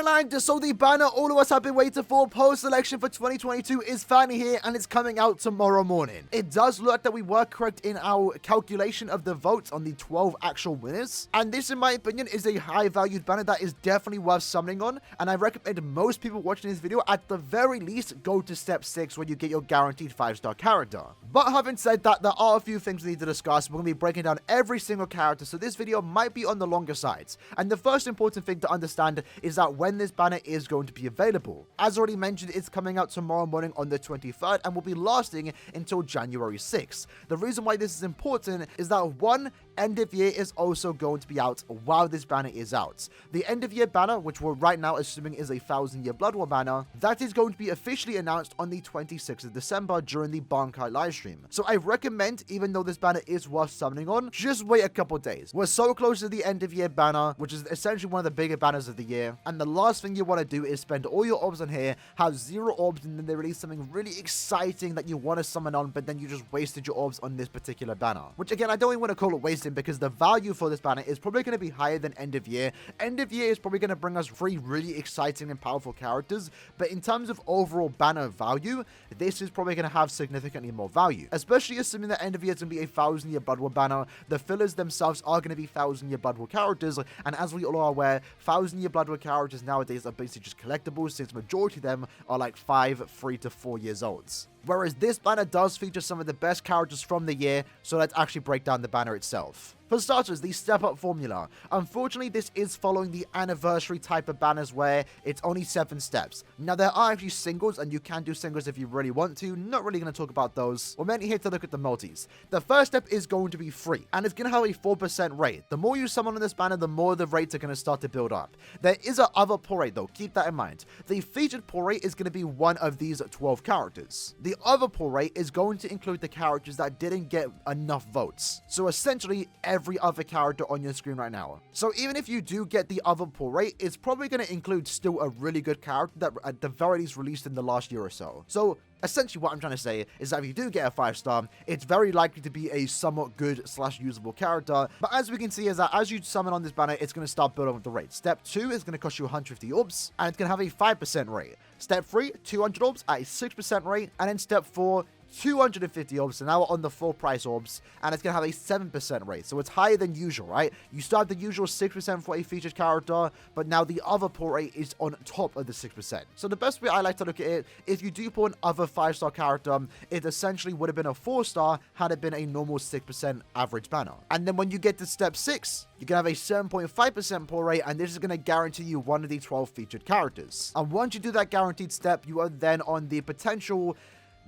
Alright, so the banner all of us have been waiting for, post selection for 2022, is finally here and it's coming out tomorrow morning. It does look that we were correct in our calculation of the votes on the 12 actual winners, and this in my opinion is a high valued banner that is definitely worth summoning on, and I recommend most people watching this video at the very least go to step 6 where you get your guaranteed 5-star character. But having said that, there are a few things we need to discuss. We're going to be breaking down every single character, so this video might be on the longer sides. And the first important thing to understand is that when this banner is going to be available. As already mentioned, it's coming out tomorrow morning on the 23rd and will be lasting until January 6th. The reason why this is important is that one, end of year is also going to be out while this banner is out. The end of year banner, which we're right now assuming is a 1000-year Blood War banner, that is going to be officially announced on the 26th of December during the Bankai livestream. So I recommend, even though this banner is worth summoning on, just wait a couple days. We're so close to the end of year banner, which is essentially one of the bigger banners of the year, and the last thing you want to do is spend all your orbs on here, have 0 orbs, and then they release something really exciting that you want to summon on, but then you just wasted your orbs on this particular banner. Which again, I don't even want to call it wasting, because the value for this banner is probably going to be higher than end of year. End of year is probably going to bring us 3 really exciting and powerful characters, but in terms of overall banner value, this is probably going to have significantly more value, especially assuming that end of year is going to be a 1000-year Blood War banner. The fillers themselves are going to be 1000-year Blood War characters, and as we all are aware, 1000-year Blood War characters nowadays are basically just collectibles, since majority of them are like 3 to 4 years old. Whereas this banner does feature some of the best characters from the year, so let's actually break down the banner itself. For starters, the step up formula. Unfortunately, this is following the anniversary type of banners where it's only 7 steps. Now, there are actually singles, and you can do singles if you really want to. Not really going to talk about those. We're mainly here to look at the multis. The first step is going to be free, and it's going to have a 4% rate. The more you summon on this banner, the more the rates are going to start to build up. There is a other pull rate though, keep that in mind. The featured pull rate is going to be one of these 12 characters. The other pull rate is going to include the characters that didn't get enough votes. So essentially, every other character on your screen right now. So even if you do get the other pull rate, it's probably going to include still a really good character that at the very least released in the last year or so. So essentially what I'm trying to say is that if you do get a 5-star, it's very likely to be a somewhat good / usable character. But as we can see is that as you summon on this banner, it's going to start building with the rate. Step 2 is going to cost you 150 orbs, and it's going to have a 5% rate. Step 3, 200 orbs at a 6% rate, and then step 4, 250 orbs, so now we're on the full price orbs, and it's going to have a 7% rate, so it's higher than usual, right? You start the usual 6% for a featured character, but now the other pull rate is on top of the 6%. So the best way I like to look at it, if you do pull an other 5-star character, it essentially would have been a 4-star had it been a normal 6% average banner. And then when you get to step 6, you can have a 7.5% pull rate, and this is going to guarantee you one of the 12 featured characters. And once you do that guaranteed step, you are then on the potential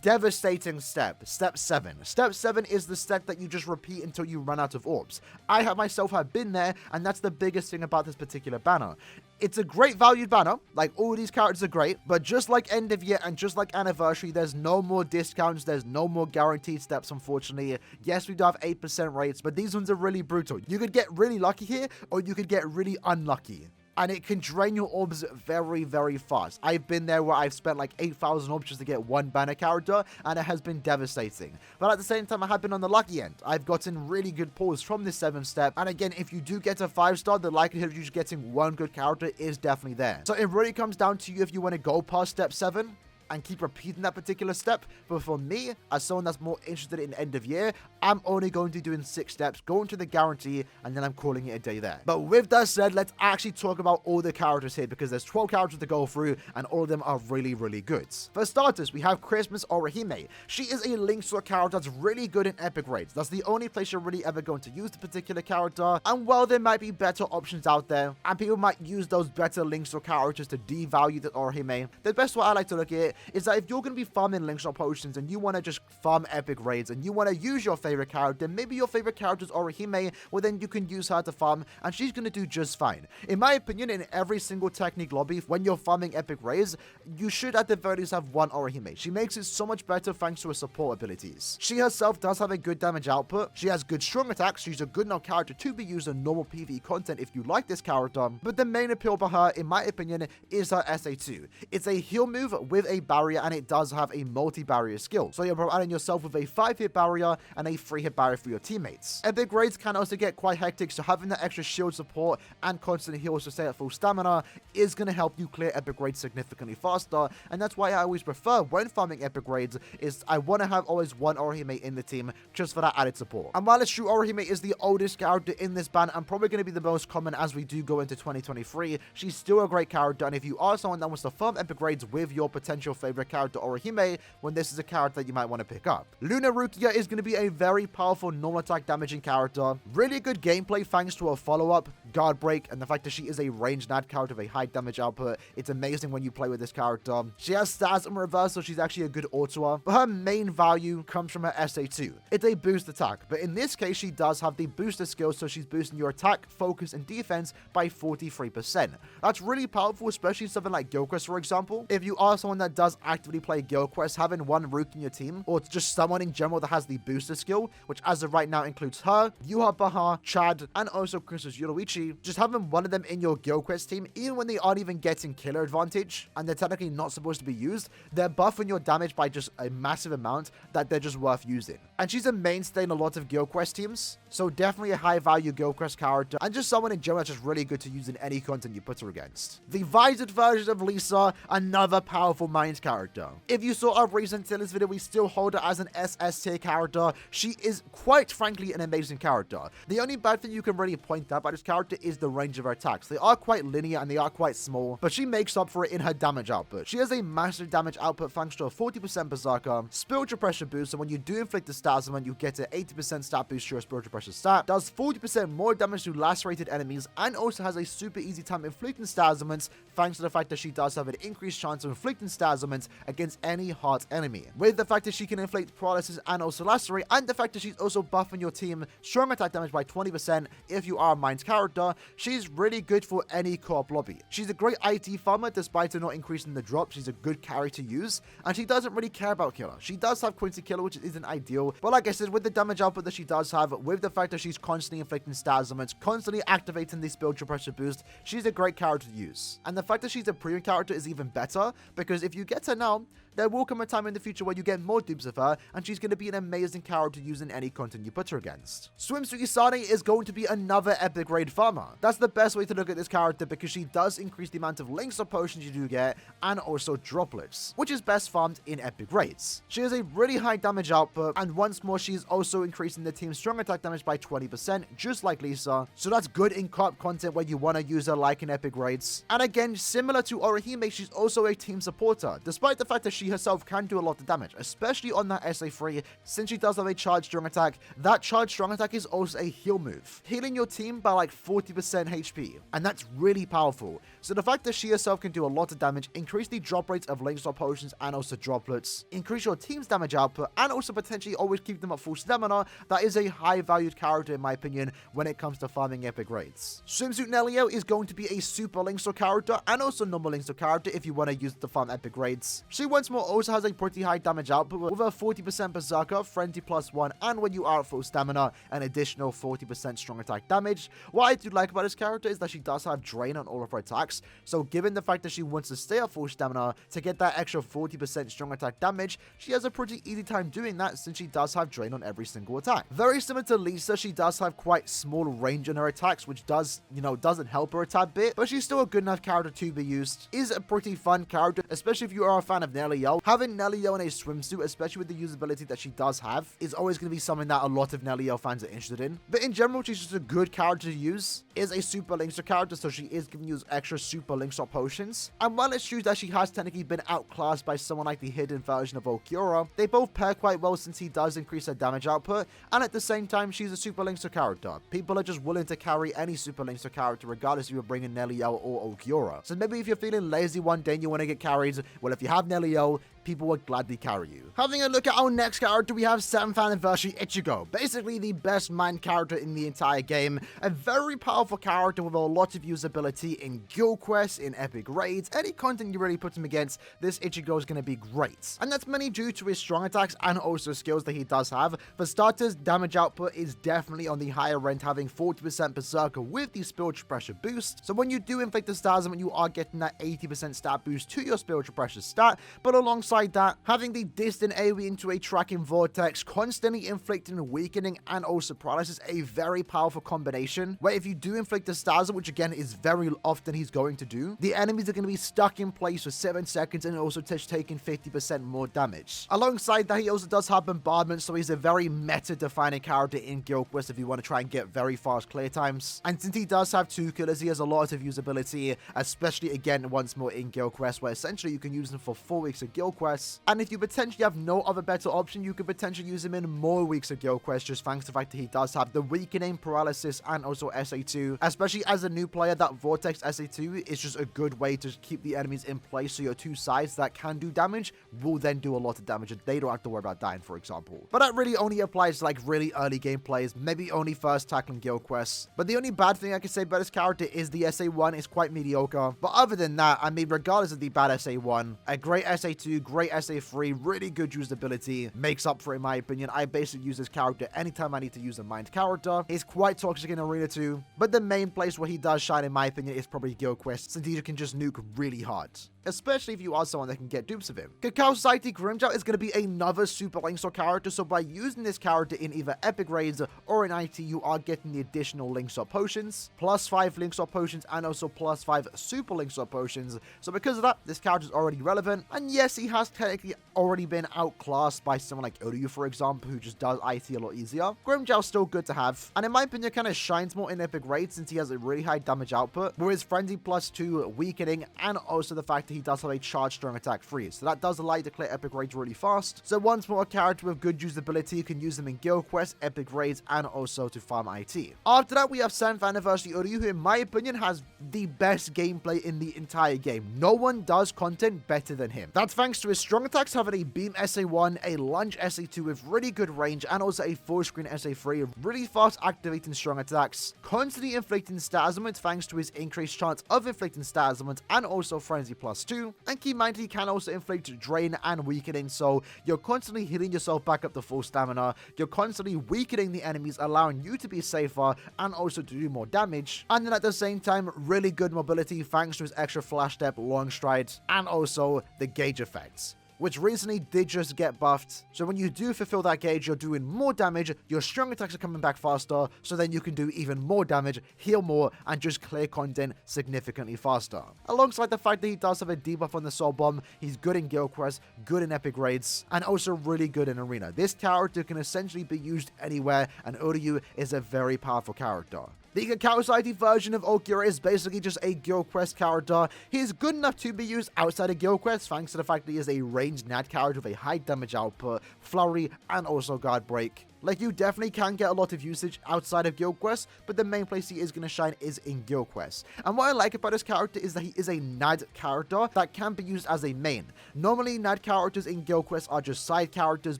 devastating step 7. Step 7 is the step that you just repeat until you run out of orbs. I myself have been there, and that's the biggest thing about this particular banner. It's a great valued banner, like all these characters are great, but just like end of year and just like anniversary, there's no more discounts, there's no more guaranteed steps, unfortunately. Yes, we do have 8% rates, but these ones are really brutal. You could get really lucky here, or you could get really unlucky, and it can drain your orbs very, very fast. I've been there where I've spent like 8,000 orbs just to get one banner character, and it has been devastating. But at the same time, I have been on the lucky end. I've gotten really good pulls from this 7th step, and again, if you do get a 5-star, the likelihood of you just getting one good character is definitely there. So it really comes down to you if you want to go past step 7 and keep repeating that particular step. But for me, as someone that's more interested in end of year, I'm only going to be doing 6 steps, going to the guarantee, and then I'm calling it a day there. But with that said, let's actually talk about all the characters here, because there's 12 characters to go through, and all of them are really, really good. For starters, we have Christmas Orihime. She is a link sort character that's really good in epic raids. That's the only place you're really ever going to use the particular character, and while there might be better options out there, and people might use those better link sort characters to devalue the Orihime, the best way I like to look at it is that if you're going to be farming link shop potions and you want to just farm epic raids and you want to use your favorite character, maybe your favorite character is Orihime, well then you can use her to farm and she's going to do just fine. In my opinion, in every single technique lobby, when you're farming epic raids, you should at the very least have one Orihime. She makes it so much better thanks to her support abilities. She herself does have a good damage output, she has good strong attacks, she's a good enough character to be used in normal PvE content if you like this character, but the main appeal for her, in my opinion, is her SA2. It's a heal move with a barrier, and it does have a multi-barrier skill. So you're providing yourself with a 5-hit barrier and a 3-hit barrier for your teammates. Epic raids can also get quite hectic, so having that extra shield support and constant heals to stay at full stamina is going to help you clear epic raids significantly faster, and that's why I always prefer when farming epic raids is I want to have always one Orihime in the team just for that added support. And while it's true Orihime is the oldest character in this ban and probably going to be the most common as we do go into 2023, she's still a great character, and if you are someone that wants to farm epic raids with your potential favorite character Orihime, when this is a character that you might want to pick up. Lunar Rukia is going to be a very powerful normal attack damaging character. Really good gameplay thanks to her follow-up, guard break, and the fact that she is a ranged NAD character with a high damage output. It's amazing when you play with this character. She has stats in reverse, so she's actually a good autoer, but her main value comes from her SA2. It's a boost attack, but in this case she does have the booster skill, so she's boosting your attack, focus, and defense by 43%. That's really powerful, especially something like Guild Quest, for example. If you are someone that does actively play Guild Quest, having one Rook in your team, or just someone in general that has the booster skill, which as of right now includes her, Yuha Baha, Chad, and also Christos Yoruichi, just having one of them in your Guild Quest team, even when they aren't even getting killer advantage, and they're technically not supposed to be used, they're buffing your damage by just a massive amount that they're just worth using. And she's a mainstay in a lot of Guild Quest teams, so definitely a high value Guild Quest character, and just someone in general that's just really good to use in any content you put her against. The Visored version of Lisa, another powerful Mind character. If you saw our recent tier list video, we still hold her as an SS tier character. She is quite frankly an amazing character. The only bad thing you can really point out about this character is the range of her attacks. They are quite linear and they are quite small, but she makes up for it in her damage output. She has a massive damage output thanks to a 40% berserker, spiritual pressure boost, so when you do inflict the stat summon, you get an 80% stat boost to your spiritual pressure stat, does 40% more damage to lacerated enemies, and also has a super easy time inflicting stat summons thanks to the fact that she does have an increased chance of inflicting stat summons against any heart enemy. With the fact that she can inflict paralysis and also lacerate, and the fact that she's also buffing your team strong attack damage by 20% if you are a Mind's character, she's really good for any co-op lobby. She's a great IT farmer despite her not increasing the drop. She's a good carry to use, and she doesn't really care about killer. She does have Quincy killer, which isn't ideal, but like I said, with the damage output that she does have, with the fact that she's constantly inflicting stat summons, constantly activating the spiritual pressure boost, she's a great character to use. And the fact that she's a premium character is even better, because if you get her now, there will come a time in the future where you get more dupes of her, and she's going to be an amazing character to use in any content you put her against. Swimsuit Isane is going to be another epic raid farmer. That's the best way to look at this character, because she does increase the amount of links or potions you do get, and also droplets, which is best farmed in epic raids. She has a really high damage output, and once more she is also increasing the team's strong attack damage by 20%, just like Lisa, so that's good in co-op content where you want to use her like in epic raids. And again, similar to Orihime, she's also a team supporter, despite the fact that she herself can do a lot of damage, especially on that SA3. Since she does have a charged strong attack, that charged strong attack is also a heal move, healing your team by like 40% HP, and that's really powerful. So the fact that she herself can do a lot of damage, increase the drop rates of links or potions and also droplets, increase your team's damage output, and also potentially always keep them at full stamina, that is a high valued character in my opinion when it comes to farming epic raids. Swimsuit Nelliel is going to be a super links or character and also normal links or character if you want to use it to farm epic raids. She once more also has a pretty high damage output with a 40% berserker, frenzy +1, and when you are at full stamina, an additional 40% strong attack damage. What I do like about this character is that she does have drain on all of her attacks, so given the fact that she wants to stay at full stamina to get that extra 40% strong attack damage, she has a pretty easy time doing that since she does have drain on every single attack. Very similar to Lisa, she does have quite small range on her attacks, which does, doesn't help her a tad bit, but she's still a good enough character to be used. Is a pretty fun character, especially if you are a fan of Nelliel. Having Nelliel in a swimsuit, especially with the usability that she does have, is always going to be something that a lot of Nelliel fans are interested in. But in general, she's just a good character to use. Is a super linkster character, so she is giving you extra super links or potions. And while it's true that she has technically been outclassed by someone like the hidden version of Ulquiorra, they both pair quite well since he does increase her damage output, and at the same time, she's a super linkster character. People are just willing to carry any super linkster character regardless if you're bringing Nelliel or Ulquiorra. So maybe if you're feeling lazy one day and you want to get carried, well, if you have Nelliel, people would gladly carry you. Having a look at our next character, we have 7th anniversary Ichigo, basically the best mind character in the entire game, a very powerful character with a lot of usability in guild quests, in epic raids, any content you really put him against, this Ichigo is going to be great. And that's mainly due to his strong attacks and also skills that he does have. For starters, damage output is definitely on the higher end, having 40% berserker with the spiritual pressure boost. So when you do inflict a stat ailment, you are getting that 80% stat boost to your spiritual pressure stat, but alongside that, having the distant AoE into a tracking vortex, constantly inflicting weakening and also paralysis, a very powerful combination, where if you do inflict a stat ailment, which again is very often he's going to do, the enemies are going to be stuck in place for 7 seconds and also taking 50% more damage. Alongside that, he also does have bombardment, so he's a very meta-defining character in guild quests if you want to try and get very fast clear times. And since he does have 2 killers, he has a lot of usability, especially again once more in guild quests, where essentially you can use him for 4 weeks of guild quests, and if you potentially have no other better option, you could potentially use him in more weeks of guild quests, just thanks to the fact that he does have the weakening, paralysis, and also SA2. Especially as a new player, that vortex SA2 is just a good way to keep the enemies in place, so your 2 sides that can do damage will then do a lot of damage and they don't have to worry about dying, for example. But that really only applies to like really early game players, maybe only first tackling guild quests. But the only bad thing I can say about this character is the SA1 is quite mediocre. But other than that, I mean, regardless of the bad SA1, a great SA2, great SA3, really good usability makes up for it in my opinion. I basically use this character anytime I need to use a mind character. He's quite toxic in Arena 2, but the main place where he does shine in my opinion is probably guild quests, since he can just nuke really hard, especially if you are someone that can get dupes of him. Cacao Society Grimmjow is going to be another super Linksaw character, so by using this character in either epic raids or in IT, you are getting the additional Linksaw potions, +5 Linksaw potions, and also +5 super Linksaw potions. So because of that, this character is already relevant, and yes, he has technically already been outclassed by someone like Uryu, for example, who just does IT a lot easier. Grimmjow's still good to have, and in my opinion, kind of shines more in epic raids since he has a really high damage output, with his frenzy +2 weakening, and also the fact that he does have a charged strong attack freeze, so that does allow you to clear epic raids really fast. So once more, a character with good usability, you can use them in guild quests, epic raids, and also to farm IT. After that, we have 7th anniversary Uryu, who in my opinion has the best gameplay in the entire game. No one does content better than him. That's thanks to his strong attacks having a beam SA1, a lunge SA2 with really good range, and also a full screen SA3, really fast activating strong attacks, constantly inflicting stat ailments thanks to his increased chance of inflicting stat ailments, and also frenzy +2. And keep in mind, he can also inflict drain and weakening, so you're constantly healing yourself back up to full stamina, you're constantly weakening the enemies, allowing you to be safer and also to do more damage. And then at the same time, really good mobility thanks to his extra flash step, long stride, and also the gauge effects, which recently did just get buffed. So when you do fulfill that gauge, you're doing more damage, your strong attacks are coming back faster, so then you can do even more damage, heal more, and just clear content significantly faster. Alongside the fact that he does have a debuff on the soul bomb, he's good in guild quests, good in epic raids, and also really good in arena. This character can essentially be used anywhere, and Uryu is a very powerful character. The Cacao Society version of Ulquiorra is basically just a guild quest character. He is good enough to be used outside of guild quests thanks to the fact that he is a ranged NAD character with a high damage output, flurry, and also guard break. Like, you definitely can get a lot of usage outside of guild quests, but the main place he is going to shine is in guild quests. And what I like about this character is that he is a NAD character that can be used as a main. Normally, NAD characters in guild quests are just side characters,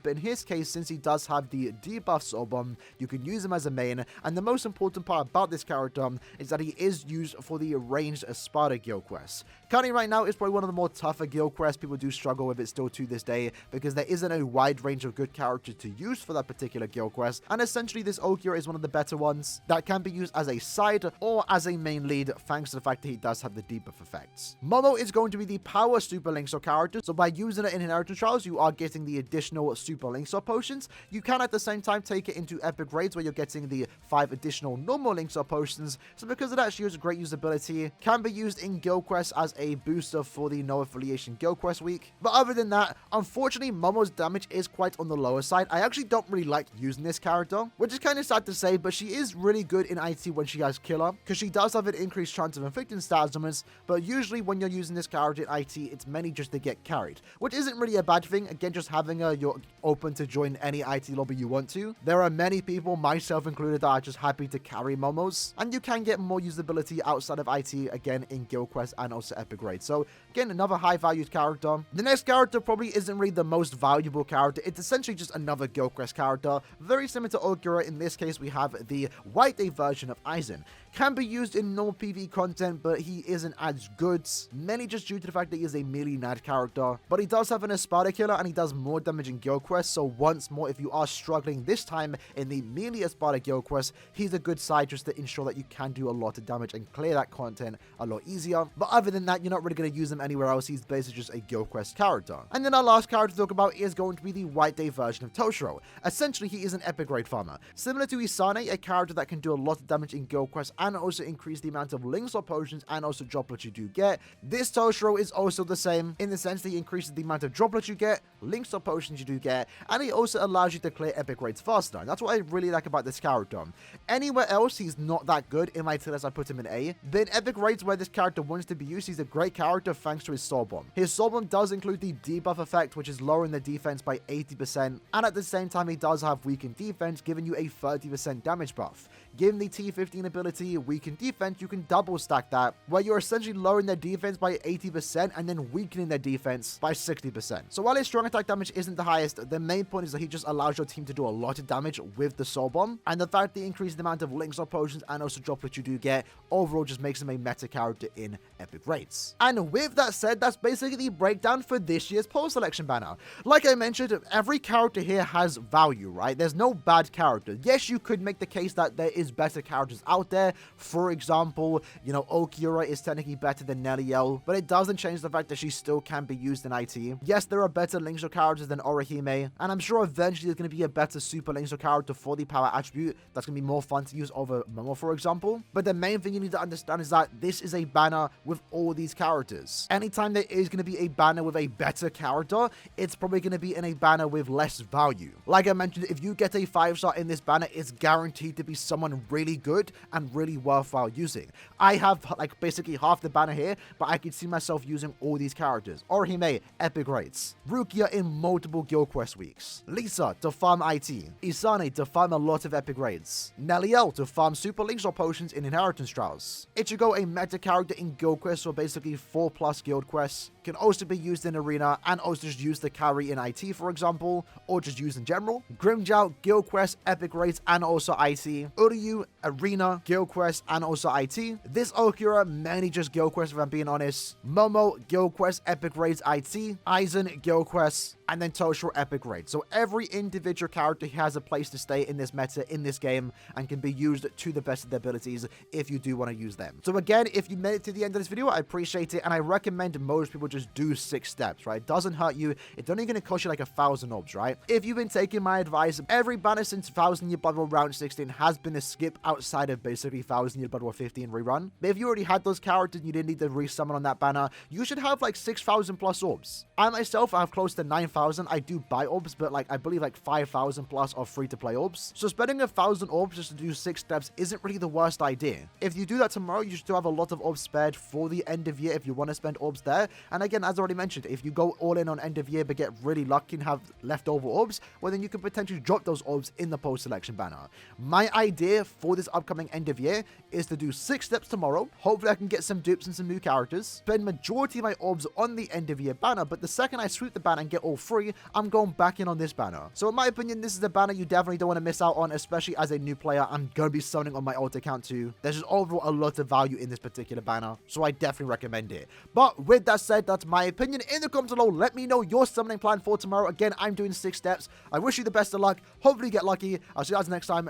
but in his case, since he does have the debuff soul bomb, you can use him as a main. And the most important part about this character is that he is used for the ranged Espada guild quests. Currently right now, it's probably one of the more tougher guild quests. People do struggle with it still to this day because there isn't a wide range of good characters to use for that particular guild quest, and essentially this Ulquiorra is one of the better ones that can be used as a side or as a main lead thanks to the fact that he does have the debuff effects. Momo is going to be the power super Linksaw character, so by using it in Inheritance Trials, you are getting the additional super Linksaw potions. You can at the same time take it into epic raids where you're getting the 5 additional normal Linksaw potions, so because of that, she has great usability, can be used in guild quests as a booster for the no affiliation guild quest week. But other than that, unfortunately, Momo's damage is quite on the lower side. I actually don't really like using this character, which is kind of sad to say, but she is really good in IT when she has Killer, because she does have an increased chance of inflicting stat summons, but usually when you're using this character in IT, it's mainly just to get carried, which isn't really a bad thing. Again, just having her, you're open to join any IT lobby you want to. There are many people, myself included, that are just happy to carry Momos, and you can get more usability outside of IT, again, in Guild Quest and also Epic Raid. So, again, another high-valued character. The next character probably isn't really the most valuable character. It's essentially just another Guild Quest character, very similar to Ulquiorra. In this case, we have the White Day version of Aizen. Can be used in normal PvE content, but he isn't as good, mainly just due to the fact that he is a melee NAD character. But he does have an Espada Killer, and he does more damage in Guild Quest, so once more, if you are struggling this time in the melee Espada Guild Quest, he's a good side just to ensure that you can do a lot of damage and clear that content a lot easier. But other than that, you're not really going to use him anywhere else. He's basically just a Guild Quest character. And then our last character to talk about is going to be the White Day version of Toshiro. Essentially, he is an Epic Raid farmer. Similar to Isane, a character that can do a lot of damage in Guild Quest and also increase the amount of links or potions and also droplets you do get. This Toshiro is also the same in the sense that he increases the amount of droplets you get, links or potions you do get, and he also allows you to clear Epic Raids faster. And that's what I really like about this character. Anywhere else, he's not that good. In my tier list, I put him in A. But in Epic Raids where this character wants to be used, he's a great character thanks to his Soul Bomb. His Soul Bomb does include the debuff effect, which is lowering the defense by 80%, and at the same time, he does have weakened defense, giving you a 30% damage buff. Given the T15 ability, weakened defense, you can double stack that, where you're essentially lowering their defense by 80% and then weakening their defense by 60%. So while his strong attack damage isn't the highest, the main point is that he just allows your team to do a lot of damage with the Soul Bomb, and the fact that he increases the amount of links or potions and also droplets you do get, overall just makes him a meta character in Epic Raids. And with that said, that's basically the breakdown for this year's poll selection banner. Like I mentioned, every character here has value, right? There's no bad character. Yes, you could make the case that there is better characters out there. For example, you know, Ulquiorra is technically better than Nelliel, but it doesn't change the fact that she still can be used in IT. Yes, there are better Linkshore characters than Orihime, and I'm sure eventually there's going to be a better Super Linkshore character for the power attribute that's going to be more fun to use over Momo, for example. But the main thing you need to understand is that this is a banner with all these characters. Anytime there is going to be a banner with a better character, it's probably going to be in a banner with less value. Like I mentioned, if you get a 5-star in this banner, it's guaranteed to be someone really good and really worthwhile using. I have like basically half the banner here, but I could see myself using all these characters. Orihime, Epic Raids. Rukia in multiple Guild Quest weeks. Lisa to farm IT. Isane to farm a lot of Epic Raids. Nelliel to farm super links or potions in Inheritance Trials. Ichigo, a meta character in Guild Quests or basically 4+ Guild Quests. Can also be used in Arena and also just used to carry in IT, for example, or just used in general. Grimmjow, Guild Quest, Epic Raids, and also IT. Uryu, Arena, Guild Quest, and also IT. This Ulquiorra, mainly just Guild Quest if I'm being honest. Momo, Guild Quest, Epic Raids, IT. Aizen, Guild Quest, and then Toshiro, Epic Raid. So every individual character has a place to stay in this meta, in this game, and can be used to the best of their abilities if you do want to use them. So again, if you made it to the end of this video, I appreciate it, and I recommend most people just do 6 steps, right? It doesn't hurt you. It's only going to cost you like 1,000 orbs, right? If you've been taking my advice, every banner since 1,000 Year Blood War Round 16 has been a skip outside of basically 1,000 Year Blood War 15 rerun. But if you already had those characters and you didn't need to resummon on that banner, you should have like 6,000 plus orbs. I myself have close to 9,000. I do buy orbs, but like I believe like 5,000 plus are free to play orbs. So spending 1,000 orbs just to do 6 steps isn't really the worst idea. If you do that tomorrow, you still have a lot of orbs spared for the end of year if you want to spend orbs there. And again, as I already mentioned, if you go all in on end of year but get really lucky and have leftover orbs, well then you can potentially drop those orbs in the post selection banner. My idea for this upcoming end of year is to do 6 steps tomorrow. Hopefully I can get some dupes and some new characters. Spend majority of my orbs on the end of year banner, but the second I sweep the banner and get all 3, I'm going back in on this banner. So in my opinion, this is a banner you definitely don't want to miss out on, especially as a new player. I'm going to be summoning on my alt account too. There's just overall a lot of value in this particular banner, so I definitely recommend it. But with that said, that's my opinion. In the comments below, let me know your summoning plan for tomorrow. Again, I'm doing 6 steps. I wish you the best of luck. Hopefully you get lucky. I'll see you guys next time.